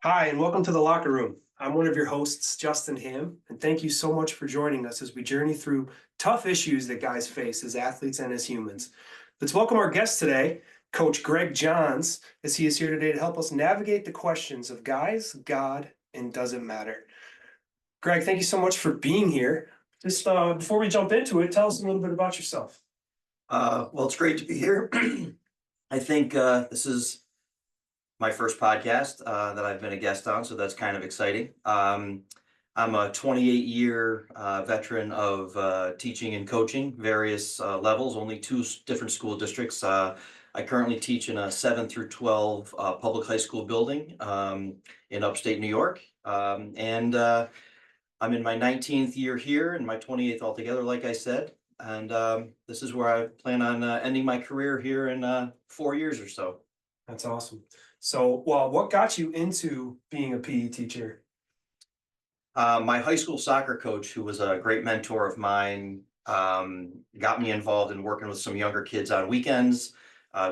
Hi, and welcome to the Locker Room. I'm one of your hosts, Justin Ham, and thank you so much for joining us as we journey through tough issues that guys face as athletes and as humans. Let's welcome our guest today, Coach Gregg Johns, as he is here today to help us navigate the questions of guys, God, and does it matter. Greg, thank you so much for being here. Just before we jump into it, tell us a little bit about yourself. Well, it's great to be here. I think this is my first podcast that I've been a guest on, so that's kind of exciting. I'm a 28-year veteran of teaching and coaching, various levels, only two different school districts. I currently teach in a 7 through 12 public high school building in upstate New York. And I'm in my 19th year here and my 28th altogether, like I said. And this is where I plan on ending my career here in 4 years or so. That's awesome. So, well, what got you into being a PE teacher? My high school soccer coach, who was a great mentor of mine, got me involved in working with some younger kids on weekends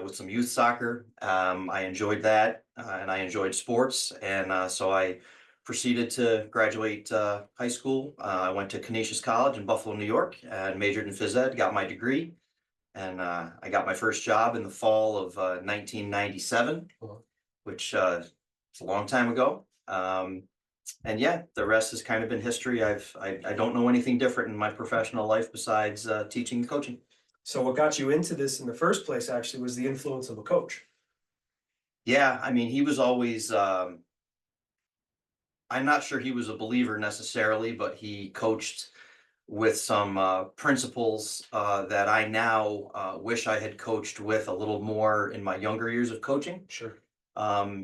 with some youth soccer. I enjoyed that and I enjoyed sports. And so I proceeded to graduate high school. I went to Canisius College in Buffalo, New York, and majored in phys ed, got my degree. And I got my first job in the fall of 1997, which is a long time ago. And yeah, the rest has kind of been history. I don't know anything different in my professional life besides teaching and coaching. So, what got you into this in the first place actually was the influence of a coach. Yeah, I mean, he was always, I'm not sure he was a believer necessarily, but he coached with some principles that I now wish I had coached with a little more in my younger years of coaching. Sure.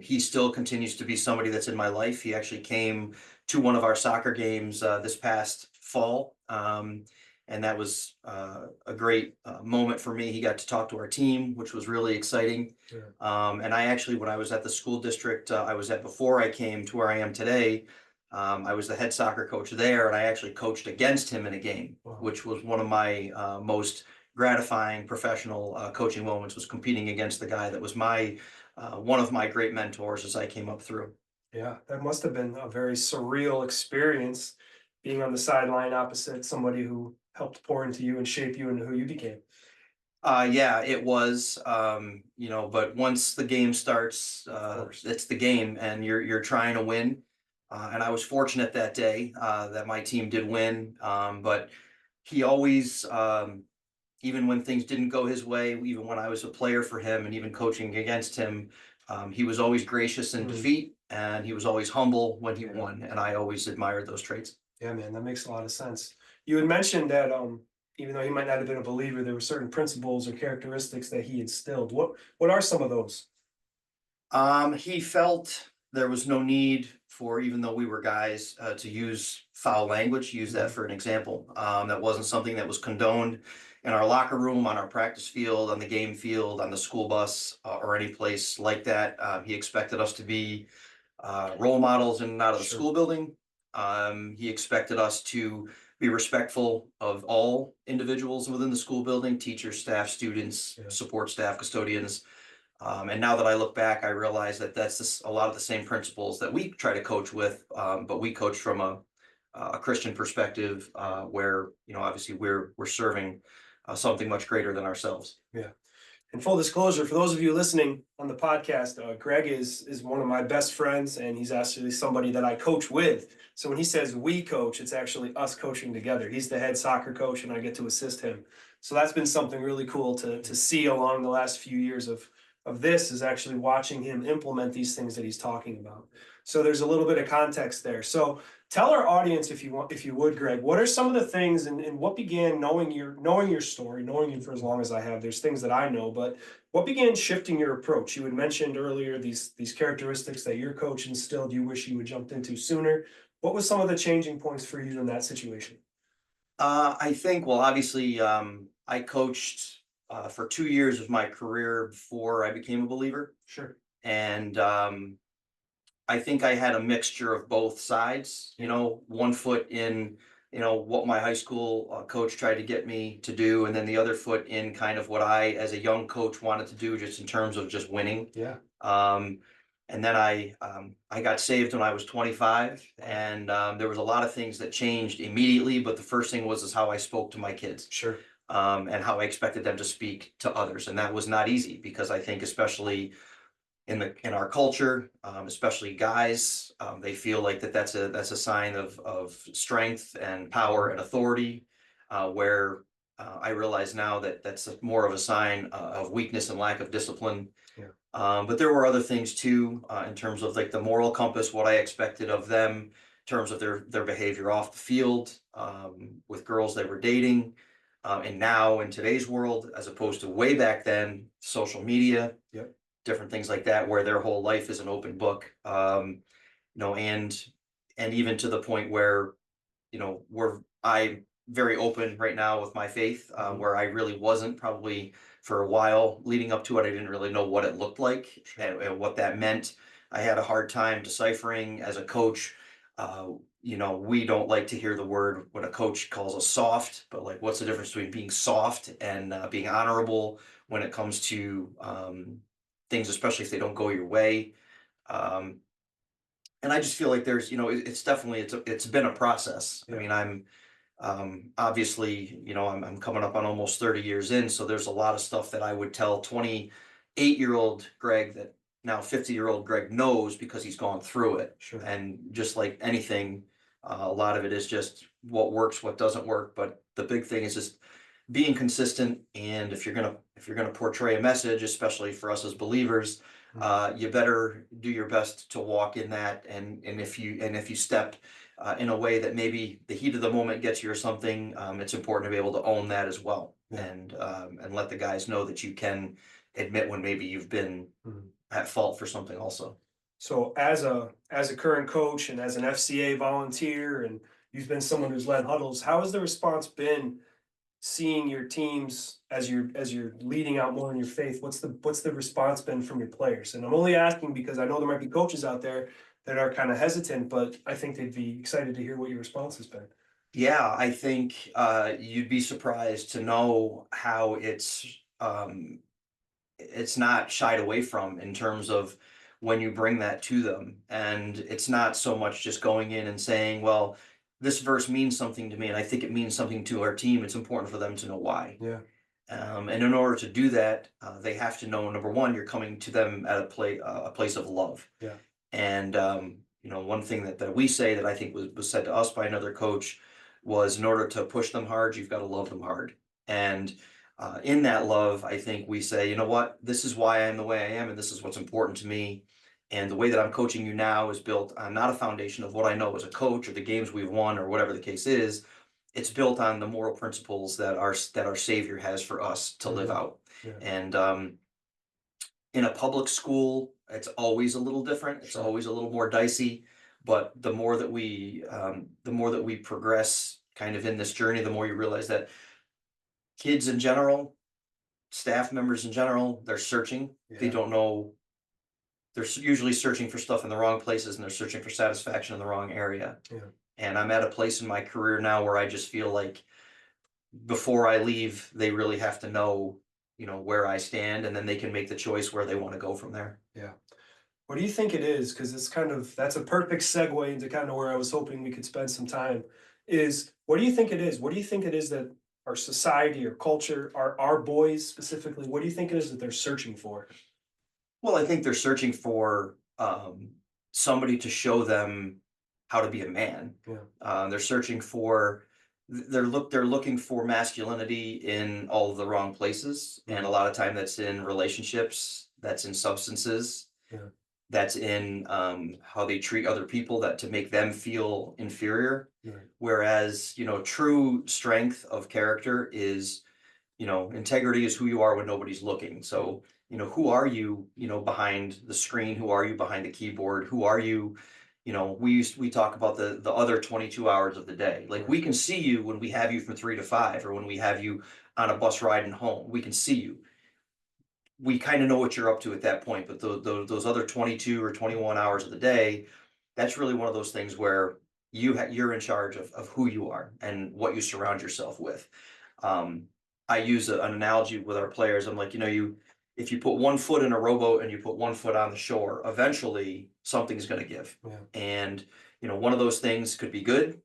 He still continues to be somebody that's in my life. He actually came to one of our soccer games this past fall. And that was a great moment for me. He got to talk to our team, which was really exciting. Yeah. And I actually, when I was at the school district I was at before I came to where I am today, I was the head soccer coach there, and I actually coached against him in a game, Wow. which was one of my most gratifying professional coaching moments, was competing against the guy that was my one of my great mentors as I came up through. Yeah, that must have been a very surreal experience being on the sideline opposite somebody who helped pour into you and shape you into who you became. Yeah, it was, but once the game starts, Of course. it's the game, and you're trying to win. And I was fortunate that day that my team did win. But he always, even when things didn't go his way, even when I was a player for him and even coaching against him, he was always gracious in Mm. defeat, and he was always humble when he Yeah. won. And I always admired those traits. Yeah, man, that makes a lot of sense. You had mentioned that even though he might not have been a believer, there were certain principles or characteristics that he instilled. What are some of those? He felt there was no need for, even though we were guys, to use foul language, use that Mhm. for an example. That wasn't something that was condoned in our locker room, on our practice field, on the game field, on the school bus, or any place like that. He expected us to be role models in and out of the Sure. school building. He expected us to be respectful of all individuals within the school building: teachers, staff, students, Yeah. support staff, custodians. And now that I look back, I realize that a lot of the same principles that we try to coach with, but we coach from a Christian perspective, where obviously we're serving something much greater than ourselves. Yeah. And full disclosure, for those of you listening on the podcast, Greg is one of my best friends, and he's actually somebody that I coach with. So when he says we coach, it's actually us coaching together. He's the head soccer coach, and I get to assist him. So that's been something really cool to see along the last few years of this, is actually watching him implement these things that he's talking about. So there's a little bit of context there. So tell our audience, if you would, Greg, what are some of the things, and what began, knowing your story, knowing you for as long as I have, there's things that I know, but what began shifting your approach? You had mentioned earlier these characteristics that your coach instilled you wish you had jumped into sooner. What was some of the changing points for you in that situation? I think, well, obviously, I coached for 2 years of my career before I became a believer, Sure. and I think I had a mixture of both sides, one foot in, what my high school coach tried to get me to do, and then the other foot in kind of what I, as a young coach, wanted to do, just in terms of just winning. Yeah. Um, And then I got saved when I was 25, and there was a lot of things that changed immediately. But the first thing was is how I spoke to my kids, Sure. and how I expected them to speak to others, and that was not easy because I think especially in our culture, especially guys, they feel like that's a sign of strength and power and authority, where I realize now that that's more of a sign of weakness and lack of discipline. Yeah. But there were other things too, in terms of like the moral compass, what I expected of them, in terms of their behavior off the field, with girls they were dating, and now in today's world, as opposed to way back then, social media, Yep. different things like that, where their whole life is an open book. And even to the point where, I'm very open right now with my faith, where I really wasn't probably for a while leading up to it. I didn't really know what it looked like, and what that meant. I had a hard time deciphering as a coach. We don't like to hear the word when a coach calls us soft, but like, what's the difference between being soft and being honorable when it comes to things, especially if they don't go your way. Um, and I just feel like there's, it's definitely, it's been a process. I Yeah. mean, I'm obviously, I'm coming up on almost 30 years in, so there's a lot of stuff that I would tell 28-year-old Greg that now 50-year-old Greg knows because he's gone through it. Sure. And just like anything, a lot of it is just what works, what doesn't work. But the big thing is just being consistent. And if you're gonna portray a message, especially for us as believers, you better do your best to walk in that. And if you step in a way that maybe the heat of the moment gets you or something, it's important to be able to own that as well. Yeah. And let the guys know that you can admit when maybe you've been Mhm. at fault for something also. So as a current coach and as an FCA volunteer, and you've been someone who's led huddles, how has the response been seeing your teams as you're leading out more in your faith? What's the response been from your players? And I'm only asking because I know there might be coaches out there that are kind of hesitant, but I think they'd be excited to hear what your response has been. Yeah, I think you'd be surprised to know how it's not shied away from in terms of when you bring that to them. And it's not so much just going in and saying, well, this verse means something to me, and I think it means something to our team. It's important for them to know why. Yeah. And in order to do that, they have to know, number one, you're coming to them at a place of love. Yeah. And one thing that we say that I think was said to us by another coach was, in order to push them hard, you've got to love them hard. And in that love, I think we say, you know what, this is why I'm the way I am, and this is what's important to me. And the way that I'm coaching you now is built on not a foundation of what I know as a coach or the games we've won or whatever the case is. It's built on the moral principles that our Savior has for us to live Mhm. out. Yeah. And in a public school, it's always a little different. It's Sure. always a little more dicey. But the more that we progress kind of in this journey, the more you realize that kids in general, staff members in general, they're searching. They Yeah. don't know. They're usually searching for stuff in the wrong places, and they're searching for satisfaction in the wrong area. Yeah. And I'm at a place in my career now where I just feel like before I leave, they really have to know, where I stand, and then they can make the choice where they want to go from there. Yeah. What do you think it is? Because that's a perfect segue into kind of where I was hoping we could spend some time. Is what do you think it is? What do you think it is that our society or culture, our boys specifically, what do you think it is that they're searching for? Well, I think they're searching for somebody to show them how to be a man. Yeah. They're searching for they're looking for masculinity in all of the wrong places, and a lot of time that's in relationships, that's in substances, Yeah. that's in how they treat other people, that to make them feel inferior. Right. Whereas, true strength of character is, integrity is who you are when nobody's looking. So, who are you, behind the screen? Who are you behind the keyboard? Who are you? We talk about the other 22 hours of the day. Like, we can see you when we have you from 3 to 5, or when we have you on a bus riding home. We can see you. We kind of know what you're up to at that point, but those other 22 or 21 hours of the day, that's really one of those things where you're in charge of who you are and what you surround yourself with. Um, I use an analogy with our players. I'm like, if you put one foot in a rowboat and you put one foot on the shore, eventually something's going to give. Yeah. And, one of those things could be good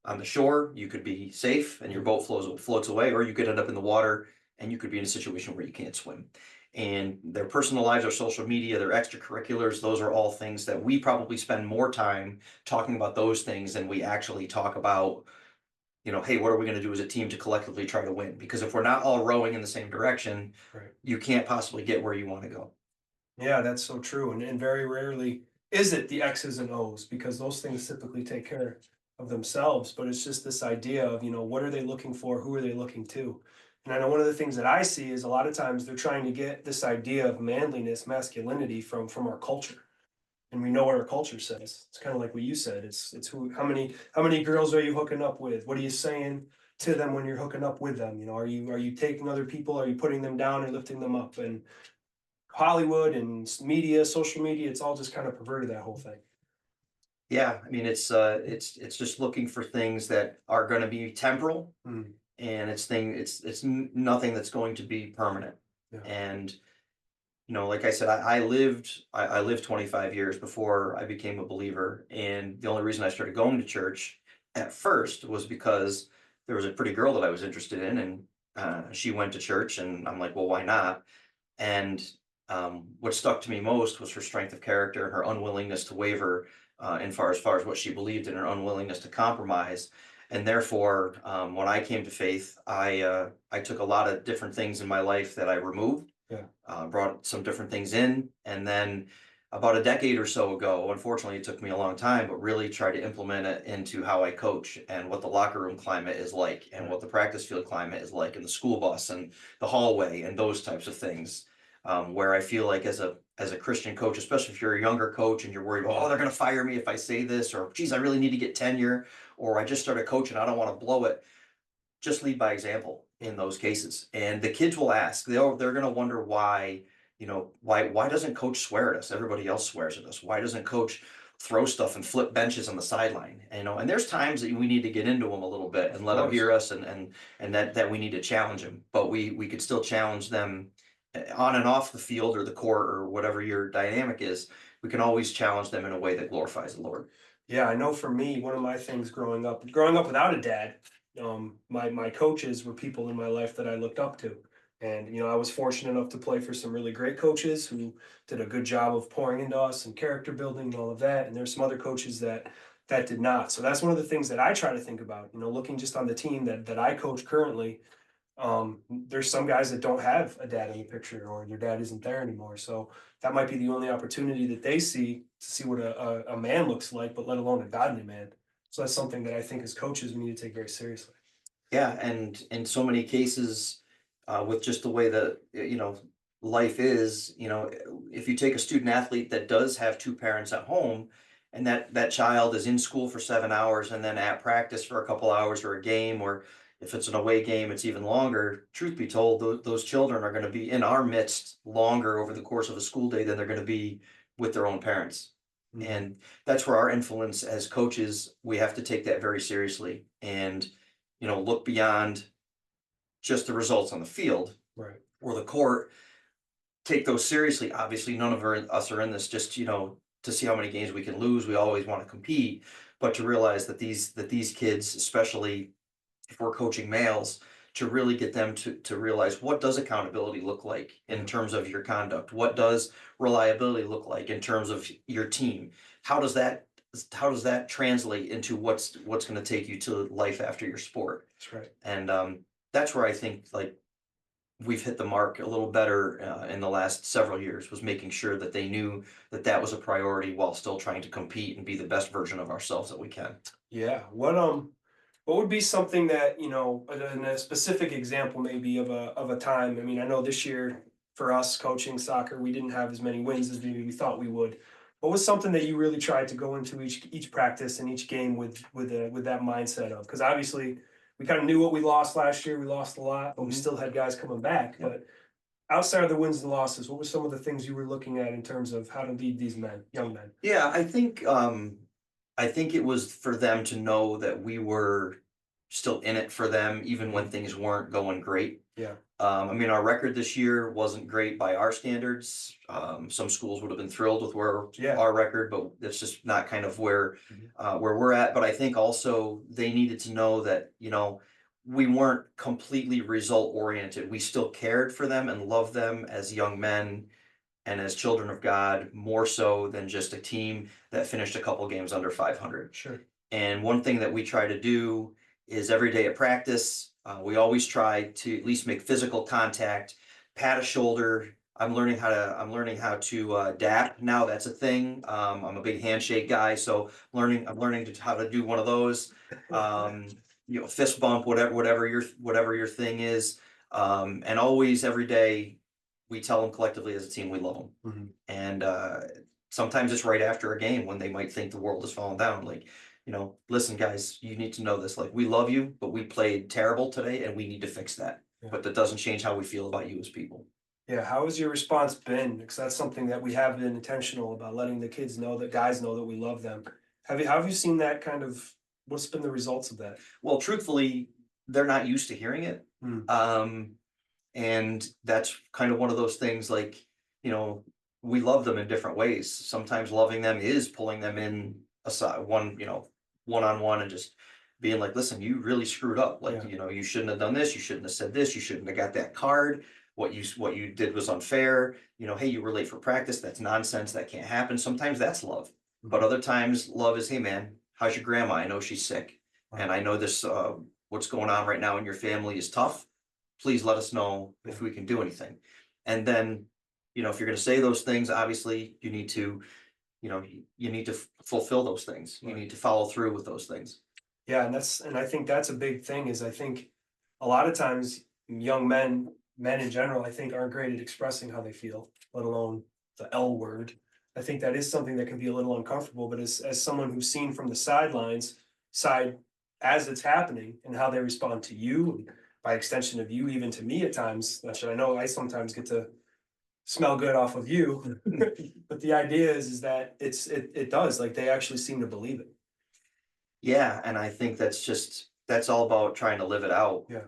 on the shore, you could be safe and your boat floats away, or you could end up in the water and you could be in a situation where you can't swim. And their personal lives, their social media, their extracurriculars, those are all things that we probably spend more time talking about those things than we actually talk about, hey, what are we going to do as a team to collectively try to win? Because if we're not all rowing in the same direction, Right. you can't possibly get where you want to go. Yeah, that's so true. And very rarely is it the X's and O's, because those things typically take care of themselves. But it's just this idea of, what are they looking for? Who are they looking to? And I know one of the things that I see is a lot of times they're trying to get this idea of manliness, masculinity from our culture. And we know what our culture says. It's kind of like what you said. It's who, how many girls are you hooking up with? What are you saying to them when you're hooking up with them? Are you taking other people? Are you putting them down or lifting them up? And Hollywood and media, social media, it's all just kind of perverted that whole thing. Yeah, I mean, it's just looking for things that are going to be temporal, Mm, and it's nothing that's going to be permanent. yeah, And like I said, I lived 25 years before I became a believer, and the only reason I started going to church at first was because there was a pretty girl that I was interested in, and she went to church, and I'm like, well, why not? And what stuck to me most was her strength of character and her unwillingness to waver, as far as what she believed in, her unwillingness to compromise. And therefore, when I came to faith, I took a lot of different things in my life that I removed, yeah, brought some different things in, and then about a decade or so ago, unfortunately, it took me a long time, but really tried to implement it into how I coach and what the locker room climate is like, and right, what the practice field climate is like, in the school bus and the hallway and those types of things. Where I feel like as a Christian coach, especially if you're a younger coach and you're worried, oh, they're going to fire me if I say this, or geez, I really need to get tenure, or I just started coaching, I don't want to blow it. Just lead by example in those cases, and the kids will ask. They're going to wonder why. Why doesn't coach swear at us? Everybody else swears at us. Why doesn't coach throw stuff and flip benches on the sideline? And there's times that we need to get into them a little bit and of let them course. hear us, and that we need to challenge them. But we could still challenge them on and off the field or the court or whatever your dynamic is. We can always challenge them in a way that glorifies the Lord. Yeah, I know for me, one of my things growing up without a dad, my coaches were people in my life that I looked up to. And, I was fortunate enough to play for some really great coaches who did a good job of pouring into us and character building and all of that. And there's some other coaches that did not. So that's one of the things that I try to think about, looking just on the team that I coach currently. There's some guys that don't have a dad in the picture, or their dad isn't there anymore. So that might be the only opportunity that they see to see what a man looks like, but let alone a godly man. So that's something that I think as coaches we need to take very seriously. Yeah, and in so many cases, with just the way that life is, if you take a student athlete that does have two parents at home, and that child is in school for 7 hours and then at practice for a couple hours or a game, or if it's an away game, it's even longer. Truth be told, those children are going to be in our midst longer over the course of a school day than they're going to be with their own parents. Mhm. And that's where our influence as coaches, we have to take that very seriously, and look beyond just the results on the field Right. or the court. Take those seriously. Obviously, none of us are in this just to see how many games we can lose. We always want to compete, but to realize that these kids, especially if we're coaching males, to really get them to realize, what does accountability look like in Yeah. terms of your conduct? What does reliability look like in terms of your team? How does that translate into what's going to take you to life after your sport? That's right. And that's where I think, like, we've hit the mark a little better in the last several years, was making sure that they knew that that was a priority while still trying to compete and be the best version of ourselves that we can. Yeah. What would be something that, in a specific example maybe of a time? I mean, I know this year for us coaching soccer, we didn't have as many wins as maybe we thought we would. What was something that you really tried to go into each practice and each game with that mindset of? Because obviously we kind of knew what we lost last year. We lost a lot, but we Mhm. still had guys coming back. But outside of the wins and losses, what were some of the things you were looking at in terms of how to lead these men, young men? Yeah, I think it was for them to know that we were still in it for them, even when Mhm. things weren't going great. Yeah. I mean, our record this year wasn't great by our standards. Some schools would have been thrilled with where Yeah. our record, but it's just not kind of where we're at. But I think also they needed to know that, we weren't completely result oriented. We still cared for them and loved them as young men and as children of God, more so than just a team that finished a couple games under 500. Sure. And one thing that we try to do is every day at practice, we always try to at least make physical contact, pat a shoulder. I'm learning how to dap now. That's a thing. I'm a big handshake guy, so how to do one of those. Um, fist bump, whatever your thing is. And always every day we tell them collectively as a team we love them. Mhm. And sometimes it's right after a game when they might think the world has fallen down. Like, listen, guys, you need to know this. Like, we love you, but we played terrible today and we need to fix that. Yeah. But that doesn't change how we feel about you as people. Yeah, how has your response been? Because that's something that we have been intentional about, letting the kids know, that guys know that we love them. How have you seen that kind of, what's been the results of that? Well, truthfully, they're not used to hearing it. Mm. And that's kind of one of those things like, we love them in different ways. Sometimes loving them is pulling them in aside, one on one and just being like, listen, you really screwed up. Like, Yeah. you shouldn't have done this. You shouldn't have said this. You shouldn't have got that card. What you did was unfair. Hey, you were late for practice. That's nonsense. That can't happen. Sometimes that's love. But other times love is, hey man, how's your grandma? I know she's sick. And I know this, what's going on right now in your family is tough. Please let us know if we can do anything. And then, if you're going to say those things, obviously you need to, you need to fulfill those things. You Right. need to follow through with those things. Yeah, and I think that's a big thing, is I think a lot of times young men in general, I think aren't great at expressing how they feel, let alone the L word. I think that is something that can be a little uncomfortable, but as someone who's seen from the side as it's happening and how they respond to you, and by extension of you, even to me at times, which I know I sometimes get to smell good off of you. But the idea is that it does, like, they actually seem to believe it. Yeah, and I think that's all about trying to live it out. Yeah.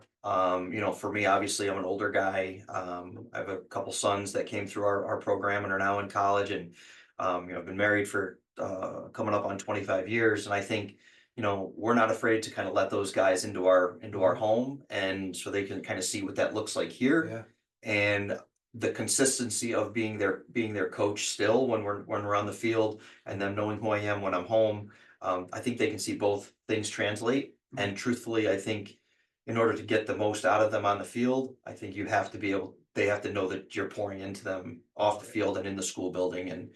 For me, obviously, I'm an older guy. I have a couple sons that came through our program and are now in college, and I've been married for coming up on 25 years, and I think we're not afraid to kind of let those guys into our home, and so they can kind of see what that looks like here, Yeah. and the consistency of being their coach still when we're on the field, and them knowing who I am when I'm home. I think they can see both things translate. And truthfully, I think in order to get the most out of them on the field, I think they have to know that you're pouring into them off the field and in the school building and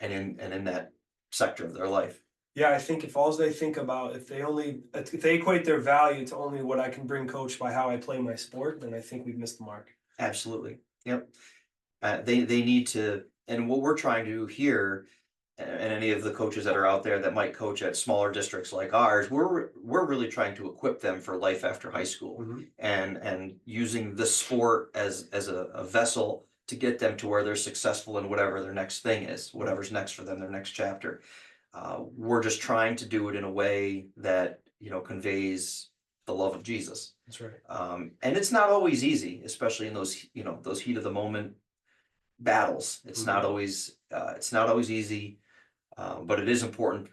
in that sector of their life. Yeah, I think if all they think about, if they equate their value to only what I can bring coach by how I play my sport, then I think we've missed the mark. Absolutely. Yep. They need to, and what we're trying to do here, and any of the coaches that are out there that might coach at smaller districts like ours, we're really trying to equip them for life after high school, Mhm. and using the sport as a vessel to get them to where they're successful in whatever their next thing is, whatever's next for them, their next chapter. We're just trying to do it in a way that conveys the love of Jesus. That's right. And it's not always easy, especially in those heat of the moment battles. It's not always easy, but it is important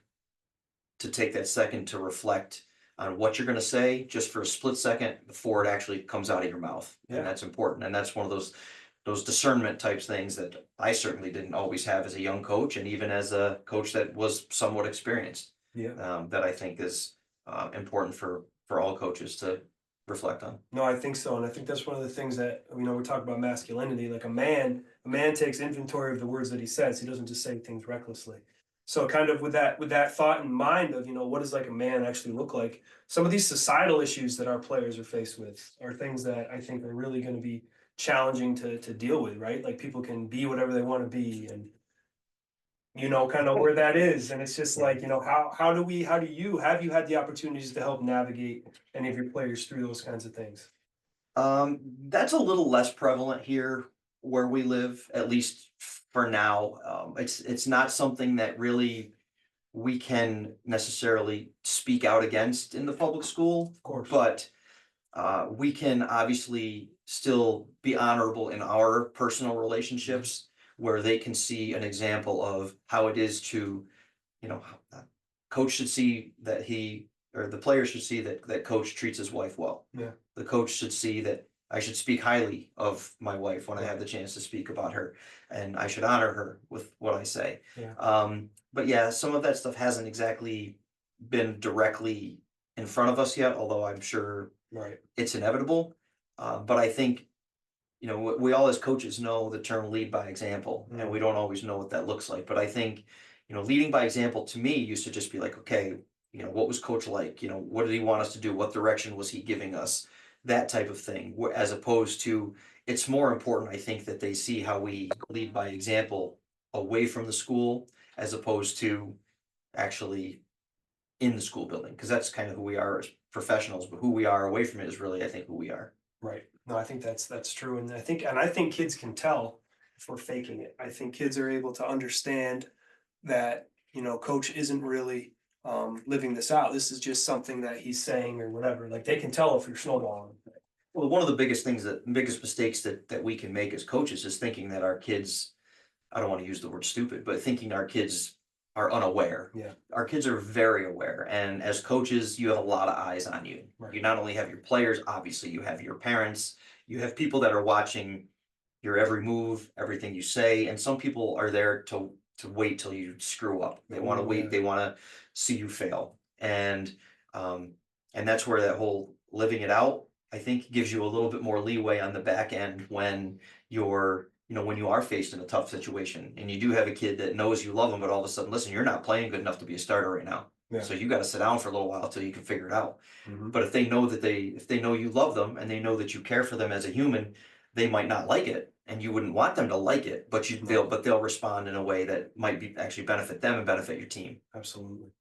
to take that second to reflect on what you're going to say just for a split second before it actually comes out of your mouth. Yeah. And that's important. And that's one of those discernment types things that I certainly didn't always have as a young coach, and even as a coach that was somewhat experienced. Yeah. That I think is important for all coaches to reflect on. No, I think so, and I think that's one of the things that, we talk about masculinity. Like, a man takes inventory of the words that he says. He doesn't just say things recklessly. So, kind of with that thought in mind of, what does like a man actually look like? Some of these societal issues that our players are faced with are things that I think are really going to be challenging to deal with, right? Like, people can be whatever they want to be, and kind of where that is. And it's just like, how do you have you had the opportunities to help navigate any of your players through those kinds of things? That's a little less prevalent here where we live, at least for now. It's not something that really we can necessarily speak out against in the public school, Of course. but We can obviously still be honorable in our personal relationships where they can see an example of how it is to, you know, coach should see that or the player should see that coach treats his wife well. Yeah. The coach should see that I should speak highly of my wife when I have Right. the chance to speak about her, and I should honor her with what I say. Yeah. But yeah, some of that stuff hasn't exactly been directly in front of us yet, although I'm sure Right. it's inevitable. But I think, we all as coaches know the term lead by example, and we don't always know what that looks like. But I think, leading by example to me used to just be like, okay, what was coach like? What did he want us to do? What direction was he giving us? That type of thing. As opposed to, it's more important, I think, that they see how we lead by example away from the school as opposed to actually in the school building, because that's kind of who we are as professionals, but who we are away from it is really, I think, who we are. Right. No, I think that's true. And I think kids can tell if we're faking it. I think kids are able to understand that, coach isn't really living this out. This is just something that he's saying or whatever. Like they can tell if you're snowballing. Well, one of the biggest mistakes that we can make as coaches is thinking that our kids, I don't want to use the word stupid, but thinking our kids are unaware. Yeah. Our kids are very aware. And as coaches, you have a lot of eyes on you. Right. You not only have your players, obviously, you have your parents, you have people that are watching your every move, everything you say. And some people are there to wait till you screw up. They want to wait, Yeah. they want to see you fail. Um, and that's where that whole living it out, I think, gives you a little bit more leeway on the back end when when you are faced in a tough situation and you do have a kid that knows you love them, but all of a sudden, listen, you're not playing good enough to be a starter right now. Yeah. So you got to sit down for a little while till you can figure it out. Mhm. But if they know if they know you love them and they know that you care for them as a human, they might not like it, and you wouldn't want them to like it, but No. they'll respond in a way that might be actually benefit them and benefit your team. Absolutely.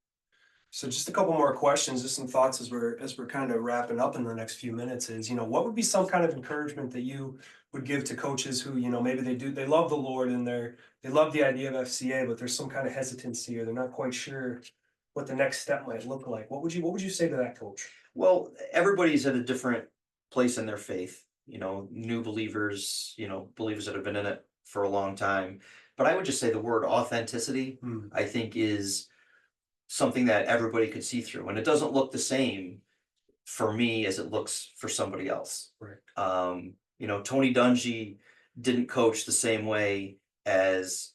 So just a couple more questions, just some thoughts as we're kind of wrapping up in the next few minutes is, what would be some kind of encouragement that you would give to coaches who, maybe they love the Lord and they love the idea of FCA, but there's some kind of hesitancy or they're not quite sure what the next step might look like. What would you say to that coach? Well, everybody's at a different place in their faith, new believers, believers that have been in it for a long time. But I would just say the word authenticity, I think, is something that everybody could see through. And it doesn't look the same for me as it looks for somebody else. Right. Tony Dungy didn't coach the same way as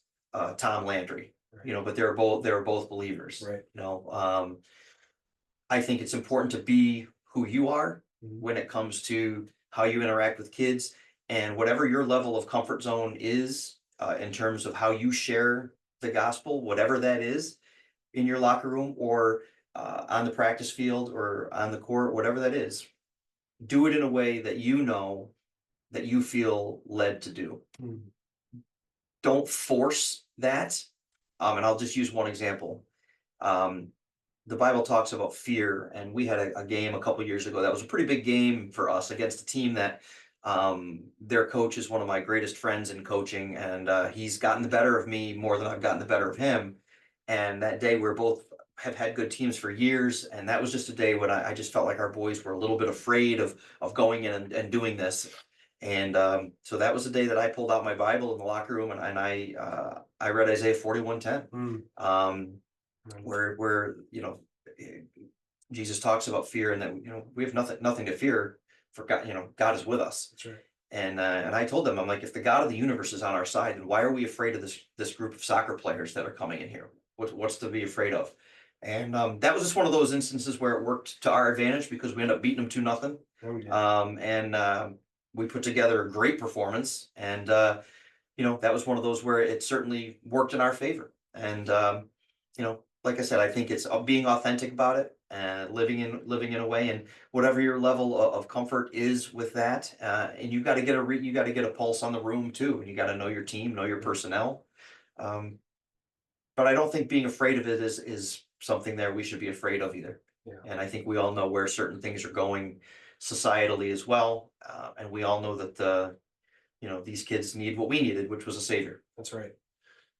Tom Landry, Right. but they were both believers. Right. I think it's important to be who you are Mhm. when it comes to how you interact with kids, and whatever your level of comfort zone is in terms of how you share the gospel, whatever that is in your locker room or on the practice field or on the court, whatever that is, do it in a way that that you feel led to do. Mhm. Don't force that. And I'll just use one example. Um, the Bible talks about fear, and we had a game a couple years ago that was a pretty big game for us against a team that their coach is one of my greatest friends in coaching, and he's gotten the better of me more than I've gotten the better of him. And that day, we're both have had good teams for years, and that was just a day when I just felt like our boys were a little bit afraid of going in and doing this. And so that was the day that I pulled out my Bible in the locker room, and I read Isaiah 41:10. Where eh, Jesus talks about fear, and that we have nothing to fear, for God. God is with us. That's right. And I told them, I'm like, if the God of the universe is on our side, then why are we afraid of this group of soccer players that are coming in here? What's to be afraid of? And that was just one of those instances where it worked to our advantage because we ended up beating them 2-0. Yeah, we did. And we put together a great performance, and that was one of those where it certainly worked in our favor. And like I said, I think it's being authentic about it and living in a way, and whatever your level of comfort is with that, and you got to get a pulse on the room too, and you got to know your team, know your personnel. Um, but I don't think being afraid of it is something that we should be afraid of either. Yeah. And I think we all know where certain things are going societally as well, and we all know that these kids need what we needed, which was a savior. That's right.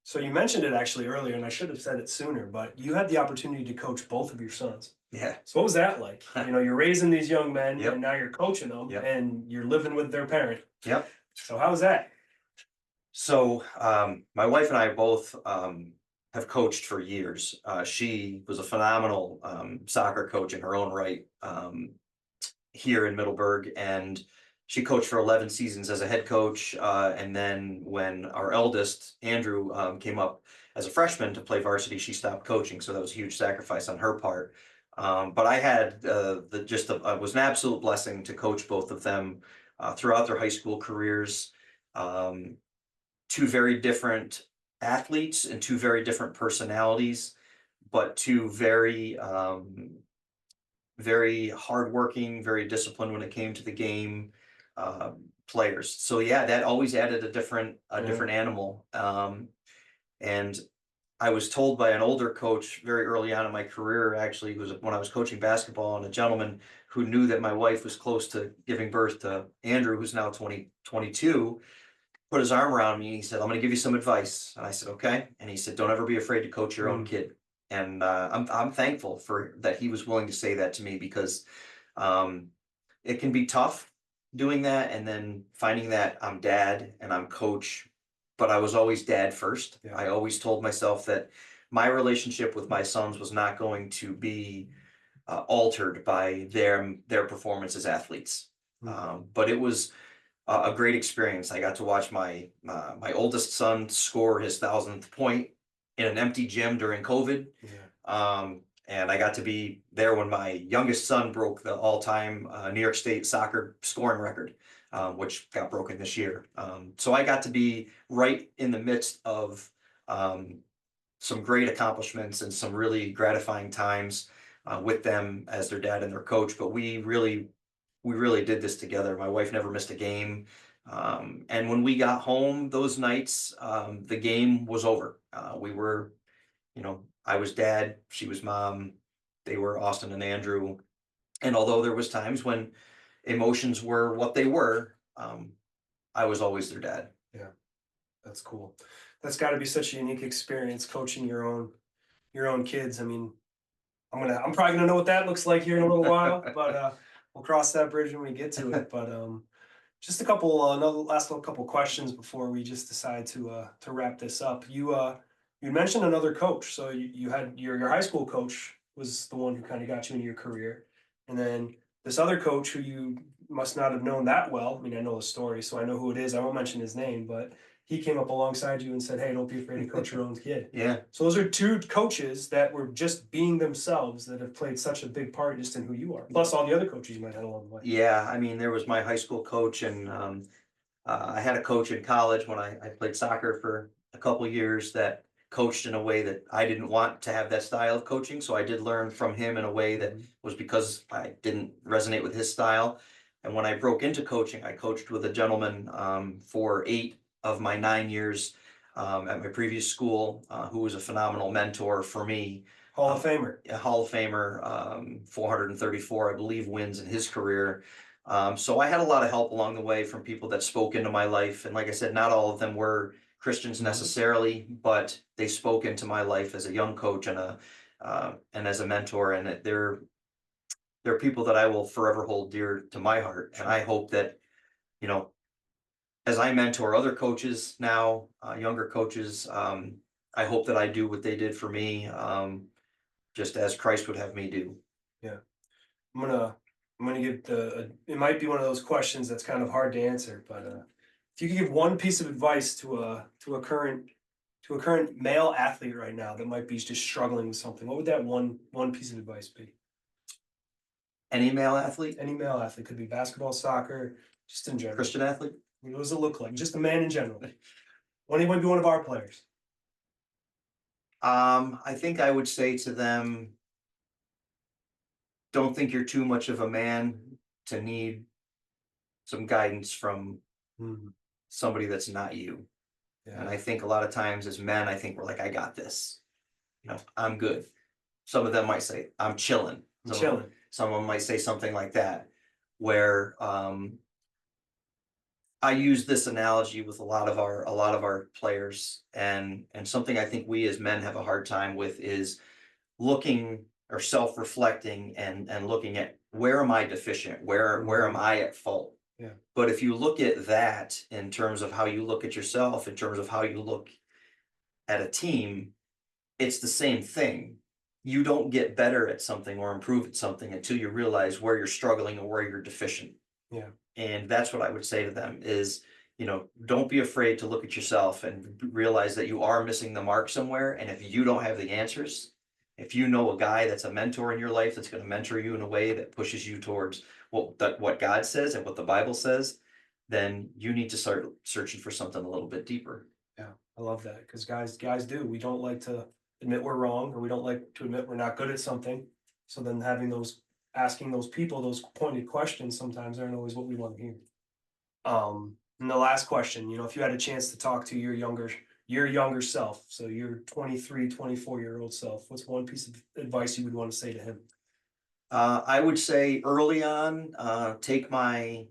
So you mentioned it actually earlier, and I should have said it sooner, but you had the opportunity to coach both of your sons. Yeah. So what was that like? You know, you're raising these young men Yep. and now you're coaching them Yep. and you're living with their parent. Yep. So how was that? So my wife and I both have coached for years. She was a phenomenal soccer coach in her own right, here in Middleburg, and she coached for 11 seasons as a head coach. And then when our eldest, Andrew, came up as a freshman to play varsity, she stopped coaching. So that was a huge sacrifice on her part. But I had was an absolute blessing to coach both of them throughout their high school careers. Um, Two very different athletes and two very different personalities, but two very hardworking, very disciplined when it came to the game, players. So yeah, that always added a Yeah. different animal. And I was told by an older coach very early on in my career, actually, it was when I was coaching basketball, and a gentleman who knew that my wife was close to giving birth to Andrew, who's now 22, put his arm around me and he said, "I'm going to give you some advice." And I said, "Okay." And he said, "Don't ever be afraid to coach your own Mm, kid." And I'm thankful for that he was willing to say that to me, because um, it can be tough doing that, and then finding that I'm dad and I'm coach, but I was always dad first. yeah. I always told myself that my relationship with my sons was not going to be altered by their performance as athletes. Mm, But it was a great experience. I got to watch my oldest son score his 1,000th point in an empty gym during COVID. yeah. And I got to be there when my youngest son broke the all-time New York State soccer scoring record, which got broken this year. So I got to be right in the midst of um, some great accomplishments and some really gratifying times with them as their dad and their coach. But we really did this together. My wife never missed a game. And when we got home those nights, the game was over. I was dad, she was mom, they were Austin and Andrew. And although there was times when emotions were what they were, I was always their dad. Yeah. That's cool. That's got to be such a unique experience coaching your own kids. I mean, I'm probably gonna know what that looks like here in a little while, but we'll cross that bridge when we get to it. But just a couple another last little couple questions before we just decide to wrap this up. You mentioned another coach, so you had your high school coach was the one who kind of got you into your career, and then this other coach who you must not have known that well. I mean, I know the story, so I know who it is. I won't mention his name, but he came up alongside you and said, "Hey, don't be afraid to coach your own kid." Yeah. So those are two coaches that were just being themselves that have played such a big part just in who you are. Plus all the other coaches you might have along the way. Yeah. I mean, there was my high school coach, and I had a coach in college when I played soccer for a couple years that coached in a way that I didn't want to have that style of coaching. So I did learn from him in a way that Mhm. was because I didn't resonate with his style. And when I broke into coaching, I coached with a gentleman for 8 of my 9 years at my previous school, who was a phenomenal mentor for me. Hall of Famer. A Hall of Famer, 434, I believe, wins in his career. So I had a lot of help along the way from people that spoke into my life. And like I said, not all of them were Christians Mhm. necessarily, but they spoke into my life as a young coach and as a mentor. And they're people that I will forever hold dear to my heart. And I hope that, you know, as I mentor other coaches now, younger coaches, I hope that I do what they did for me, just as Christ would have me do. Yeah. I'm gonna I'm gonna give it might be one of those questions that's kind of hard to answer, but if you could give one piece of advice to a current male athlete right now that might be just struggling with something, what would that one piece of advice be? Any male athlete, Any male athlete, could be basketball, soccer, just in general. Christian athlete, What does it look like? Just a man in general. Anyone be one of our players. I think I would say to them, don't think you're too much of a man to need some guidance from Mhm. somebody that's not you. And Yeah. I think a lot of times as men, I think we're like, I got this. I'm good. Some of them might say, I'm chilling. I'm chilling. Some of them might say something like that, where I use this analogy with a lot of our players, and something I think we as men have a hard time with is looking or self-reflecting and looking at where am I deficient? Where am I at fault? Yeah. But if you look at that in terms of how you look at yourself, in terms of how you look at a team, it's the same thing. You don't get better at something or improve at something until you realize where you're struggling or where you're deficient. Yeah. And that's what I would say to them is, don't be afraid to look at yourself and realize that you are missing the mark somewhere. And if you don't have the answers, if you know a guy that's a mentor in your life that's going to mentor you in a way that pushes you towards what God says and what the Bible says, then you need to start searching for something a little bit deeper. Yeah, I love that because guys do. We don't like to admit we're wrong, or we don't like to admit we're not good at something. So then asking those people those pointed questions sometimes aren't always what we want to hear. And the last question, if you had a chance to talk to your younger self, so your 23, 24-year-old self, what's one piece of advice you would want to say to him? I would say early on, take my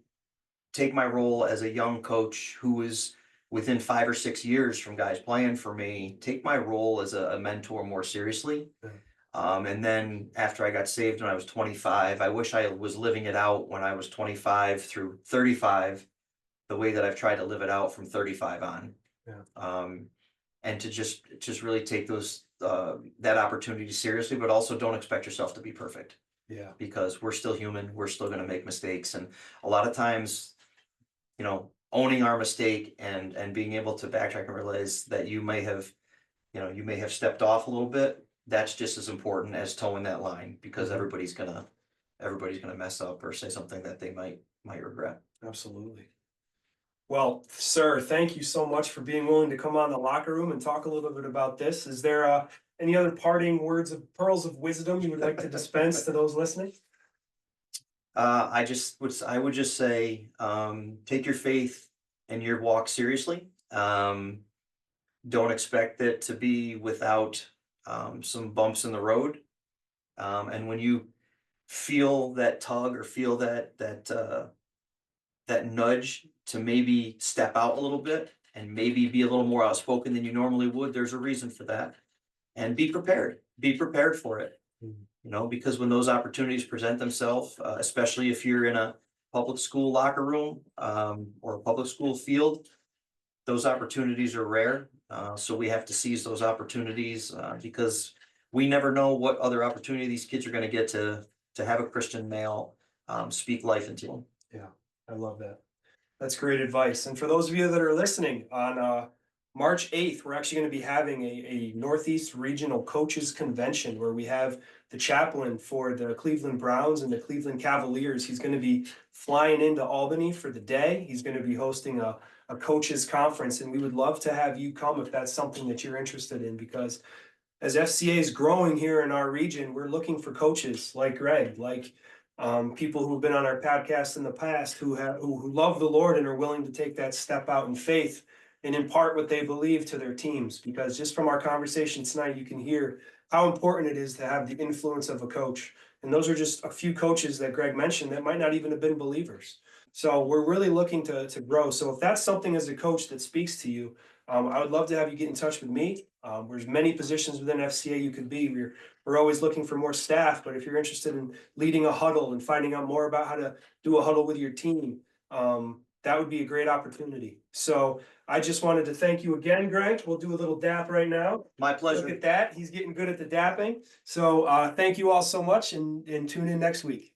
role as a young coach who is within 5 or 6 years from guys playing for me, take my role as a mentor more seriously. Yeah. And then after I got saved when I was 25, I wish I was living it out when I was 25 through 35, the way that I've tried to live it out from 35 on. Yeah. And to just really take that opportunity seriously, but also don't expect yourself to be perfect. Yeah. Because we're still human, we're still going to make mistakes, and a lot of times, owning our mistake and being able to backtrack and realize that you may have stepped off a little bit. That's just as important as towing that line, because Mhm. everybody's gonna mess up or say something that they might regret. Absolutely. Well, sir, thank you so much for being willing to come on the locker room and talk a little bit about this. Is there any other parting words of pearls of wisdom you would like to dispense to those listening? I would just say, take your faith and your walk seriously. Don't expect it to be without some bumps in the road. And when you feel that tug or feel that nudge to maybe step out a little bit and maybe be a little more outspoken than you normally would, there's a reason for that. And be prepared. Be prepared for it. Mhm. Because when those opportunities present themselves, especially if you're in a public school locker room or a public school field, those opportunities are rare. So we have to seize those opportunities because we never know what other opportunity these kids are going to get to have a Christian male speak life into them. Yeah, I love that. That's great advice. And for those of you that are listening, on March 8th, we're actually going to be having a Northeast Regional Coaches Convention where we have the chaplain for the Cleveland Browns and the Cleveland Cavaliers. He's going to be flying into Albany for the day. He's going to be hosting a coaches conference, and we would love to have you come if that's something that you're interested in, because as FCA is growing here in our region, we're looking for coaches like Gregg, like people who've been on our podcast in the past who love the Lord and are willing to take that step out in faith and impart what they believe to their teams. Because just from our conversation tonight, you can hear how important it is to have the influence of a coach. And those are just a few coaches that Gregg mentioned that might not even have been believers. So we're really looking to grow. So if that's something as a coach that speaks to you, I would love to have you get in touch with me. There's many positions within FCA you could be. We're always looking for more staff, but if you're interested in leading a huddle and finding out more about how to do a huddle with your team, that would be a great opportunity. So I just wanted to thank you again, Gregg. We'll do a little dap right now. My Look pleasure. at that. He's getting good at the dapping. So thank you all so much, and tune in next week.